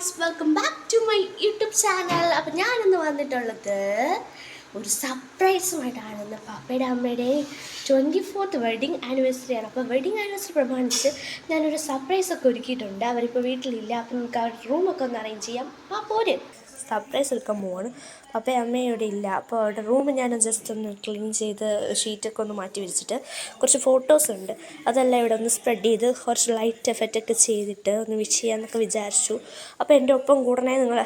Guys, welcome back to my YouTube channel. അപ്പം ഞാനിന്ന് വന്നിട്ടുള്ളത് ഒരു സർപ്രൈസുമായിട്ടാണ്. ഇന്ന് പപ്പയുടെ അമ്മയുടെയും 24th വെഡിങ് ആനിവേഴ്സറിയാണ്. അപ്പോൾ വെഡിങ് ആനിവേഴ്സറി പ്രമാണിച്ച് ഞാനൊരു സർപ്രൈസൊക്കെ ഒരുക്കിയിട്ടുണ്ട്. അവരിപ്പോൾ വീട്ടിലില്ല, അപ്പം നമുക്ക് അവരുടെ റൂമൊക്കെ ഒന്ന് അറേഞ്ച് ചെയ്യാം. പോര് സർപ്രൈസ് എടുക്കാൻ പോവാണ്. പപ്പയും അമ്മയും ഇവിടെ ഇല്ല, അപ്പോൾ അവരുടെ റൂം ഞാൻ ജസ്റ്റ് ഒന്ന് ക്ലീൻ ചെയ്ത് ഷീറ്റൊക്കെ ഒന്ന് മാറ്റി വെച്ചിട്ട് കുറച്ച് ഫോട്ടോസ് ഉണ്ട്, അതെല്ലാം ഇവിടെ ഒന്ന് സ്പ്രെഡ് ചെയ്ത് കുറച്ച് ലൈറ്റ് എഫക്റ്റൊക്കെ ചെയ്തിട്ട് ഒന്ന് വിഷ് ചെയ്യാമെന്നൊക്കെ വിചാരിച്ചു. അപ്പോൾ എൻ്റെ ഒപ്പം കൂടണേ നിങ്ങൾ.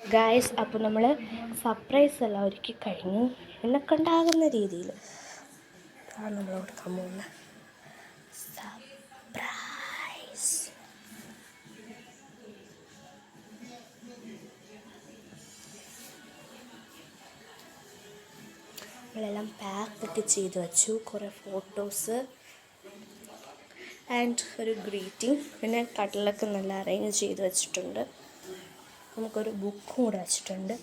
ഗായ്സ്, അപ്പോൾ നമ്മൾ സർപ്രൈസ് എല്ലാം ഒരുക്കി കഴിഞ്ഞു. എന്നെക്കൊണ്ടാകുന്ന രീതിയിൽ നമ്മൾ കൊടുക്കാൻ പോകുന്ന സർപ്രൈസ്. നമ്മളെല്ലാം പാക്കൊക്കെ ചെയ്ത് വെച്ചു. കുറേ ഫോട്ടോസ് ആൻഡ് ഒരു ഗ്രീറ്റിംഗ്, പിന്നെ കട്ടിലൊക്കെ നല്ല അറേഞ്ച് ചെയ്ത് വെച്ചിട്ടുണ്ട്. നമുക്കൊരു ബുക്കും കൂടെ വെച്ചിട്ടുണ്ട്.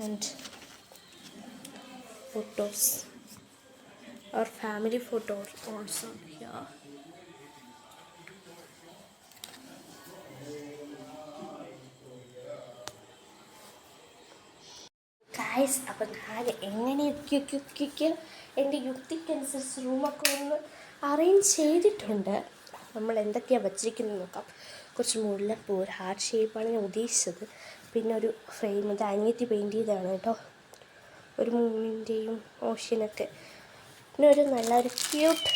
And photos, our family photos also here. Guys, അപ്പം ഞാൻ എങ്ങനെയൊക്കെ എൻ്റെ യുക്തിക്കനുസരിച്ച് റൂമൊക്കെ ഒന്ന് അറേഞ്ച് ചെയ്തിട്ടുണ്ട്. നമ്മൾ എന്തൊക്കെയാണ് വച്ചിരിക്കുന്നത് നോക്കാം. കുറച്ച് മുല്ലപ്പൂ, ഒരു ഹാർട്ട് ഷേപ്പാണ് ഞാൻ ഉദ്ദേശിച്ചത്. പിന്നെ ഒരു ഫ്രെയിം, ഇത് അനിയത്തി പെയിൻറ്റ് ചെയ്തതാണ് കേട്ടോ. ഒരു മൂണിൻ്റെയും ഓഷ്യനൊക്കെ, പിന്നെ ഒരു നല്ലൊരു ക്യൂട്ട്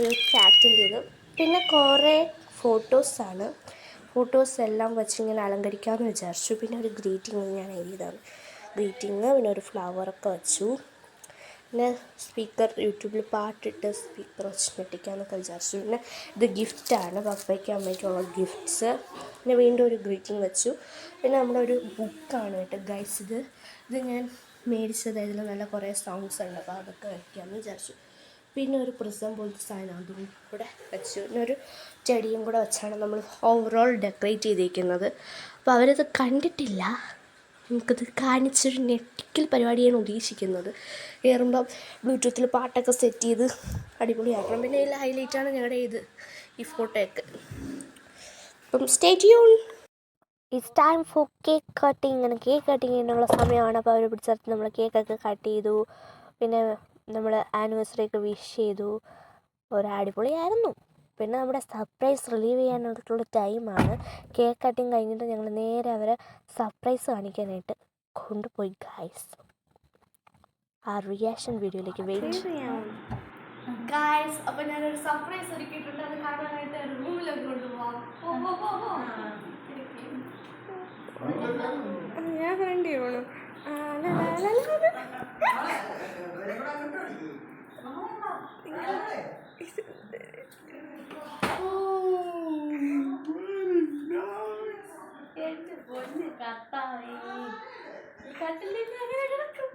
ഒരു ക്യാറ്റിൻ്റേത്, പിന്നെ കുറേ ഫോട്ടോസാണ്. ഫോട്ടോസ് എല്ലാം വെച്ചിങ്ങനെ അലങ്കരിക്കാമെന്ന് വിചാരിച്ചു. പിന്നെ ഒരു ഗ്രീറ്റിംഗ് ഞാൻ എഴുതിയതാണ്, ഗ്രീറ്റിംഗ്. പിന്നെ ഒരു ഫ്ലവറൊക്കെ വെച്ചു. പിന്നെ സ്പീക്കർ, യൂട്യൂബിൽ പാട്ടിട്ട് സ്പീക്കർ വെച്ച് ഞെട്ടിക്കാമെന്നൊക്കെ വിചാരിച്ചു. പിന്നെ ഇത് ഗിഫ്റ്റാണ്, പപ്പയ്ക്കും അമ്മയ്ക്കുള്ള ഗിഫ്റ്റ്സ്. പിന്നെ വീണ്ടും ഒരു ഗ്രീറ്റിംഗ് വെച്ചു. പിന്നെ നമ്മുടെ ഒരു ബുക്കാണ് കേട്ടോ ഗൈസ്. ഇത് ഞാൻ മേടിച്ചത്. ഇതിൽ നല്ല കുറേ സോങ്സ് ഉണ്ട്, അപ്പോൾ അതൊക്കെ വയ്ക്കാമെന്ന് വിചാരിച്ചു. പിന്നെ ഒരു പ്രിസം പോലത്തെ സാധനം അതും കൂടെ വെച്ചു. പിന്നെ ഒരു ചെടിയും കൂടെ വെച്ചാണ് നമ്മൾ ഓവറോൾ ഡെക്കറേറ്റ് ചെയ്തിരിക്കുന്നത്. അപ്പോൾ അവരത് കണ്ടിട്ടില്ല, നമുക്കത് കാണിച്ചൊരു നെറ്റിക്കൽ പരിപാടിയാണ് ഉദ്ദേശിക്കുന്നത്. കയറുമ്പം ബ്ലൂടൂത്തിൽ പാട്ടൊക്കെ സെറ്റ് ചെയ്ത് അടിപൊളിയാക്കണം. പിന്നെ ഇതിൽ ഹൈലൈറ്റാണ് ഞങ്ങളുടെ ഈ ഫോട്ടോയൊക്കെ. അപ്പം stay tune. It's time for cake cutting. അങ്ങനെ കേക്ക് കട്ടിങ് ചെയ്യാനുള്ള സമയമാണ്. അപ്പോൾ അവർ പിടിച്ചെടുത്ത് നമ്മൾ കേക്കൊക്കെ കട്ട് ചെയ്തു. പിന്നെ നമ്മൾ ആനിവേഴ്സറി ഒക്കെ വിഷ് ചെയ്തു. അടിപൊളിയായിരുന്നു. പിന്നെ നമ്മുടെ സർപ്രൈസ് റിലീവ് ചെയ്യാനായിട്ടുള്ള ടൈമാണ്. കേക്ക് കട്ടിങ് കഴിഞ്ഞിട്ട് ഞങ്ങൾ നേരെ അവരെ സർപ്രൈസ് കാണിക്കാനായിട്ട് കൊണ്ടുപോയി ഗായ്സ്. ആ റിയാക്ഷൻ വീഡിയോയിലേക്ക് വെയിറ്റ് ചെയ്യാം ഗായ്സ്. അപ്പോൾ ഞാനൊരു സർപ്രൈസ് ഒരുക്കിയിട്ടുണ്ട്, അത് കാണാനായിട്ട് റൂമിലൊക്കെ കൊണ്ടുപോകാം. ഞാൻ ഫ്രണ്ട് ചെയ്യണം. എന്റെ പൊന്ന് കത്താവേ, കട്ടിലേക്ക് അങ്ങനെ കിടക്കും.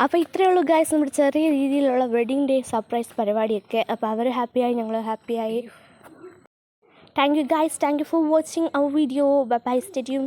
അപ്പോൾ ഇത്രയേ ഉള്ളൂ ഗൈസ് നമ്മുടെ ചെറിയ രീതിയിലുള്ള വെഡിങ് ഡേ സർപ്രൈസ് പരിപാടിയൊക്കെ. അപ്പോൾ അവർ ഹാപ്പിയായി, ഞങ്ങൾ ഹാപ്പിയായി. Thank you guys, thank you for watching our video. Bye bye, stay tune.